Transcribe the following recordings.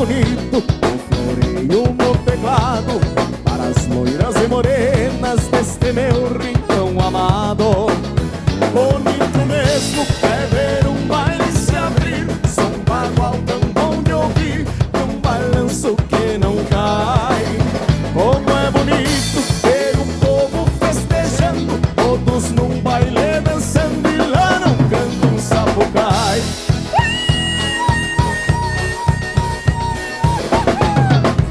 bonito, um floreio no teclado, para as loiras e morenas deste meu rincão amado. Bonito mesmo é ver um baile se abrir, som bagual tão bom de ouvir, e um balanço que não cai. Como é bonito ver o povo festejando, todos num baile dançando, e lá no canto um sapucai.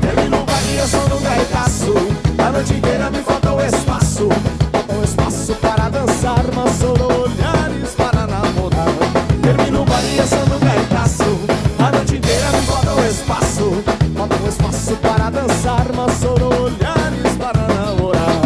Termino o baile, eu sou no gaitaço, a noite inteira me falta o espaço. Falta o espaço para dançar, mas sou olhares para namorar. Termino o baile, eu sou no gaitaço, a noite inteira me falta o espaço. Falta o espaço para dançar, mas sou olhares para namorar.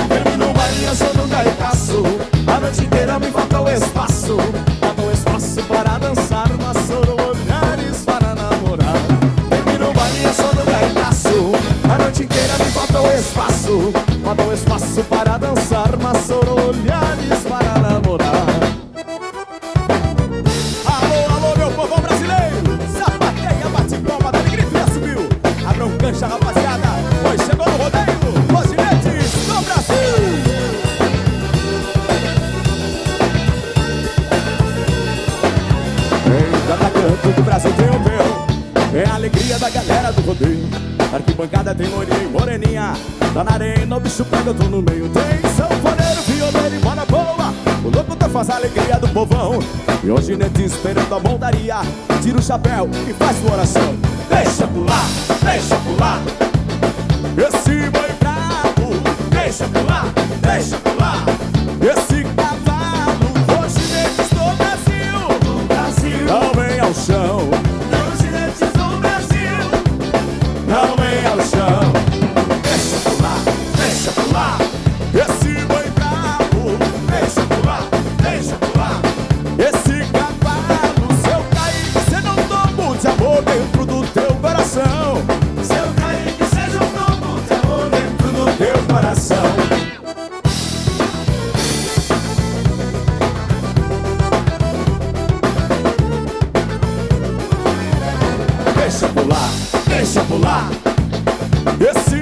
Termino o baile, eu sou no gaitaço, a noite inteira me falta o espaço. Falta o espaço para dançar, mas sou olhares para namorar. Termino o baile, eu sou no gaitaço, a noite inteira me falta o espaço. Falta o espaço para dançar, mas sou olhares para namorar. Alô, alô, meu povo brasileiro, sapateia, bate palma, dá grito e subiu. Abram cancha, rapaziada, pois chegou no rodeio, os ginetes do Brasil. Em cada canto do Brasil tem um teu, é a alegria da galera do rodeio. Arquibancada tem loirinha e moreninha, tá na arena o bicho pega, eu tô no meio. Tem sanfoneiro, violeiro e bola boa, o locutor faz a alegria do povão. E o ginete esperando a montaria, tira o chapéu e faz o oração. Deixa pular, deixa pular, esse boi bravo. Deixa pular, deixa pular, esse cavalo. Os ginetes do Brasil, do Brasil, não vem ao chão. Os ginetes do Brasil, não vem ao chão. Deixa pular, deixa pular, esse boi bravo. Deixa pular, deixa pular, esse cavalo. Se eu cair, você não toma de amor dentro do teu coração. Se eu cair, que seja um tombo de amor dentro do teu coração. Deixa pular, esse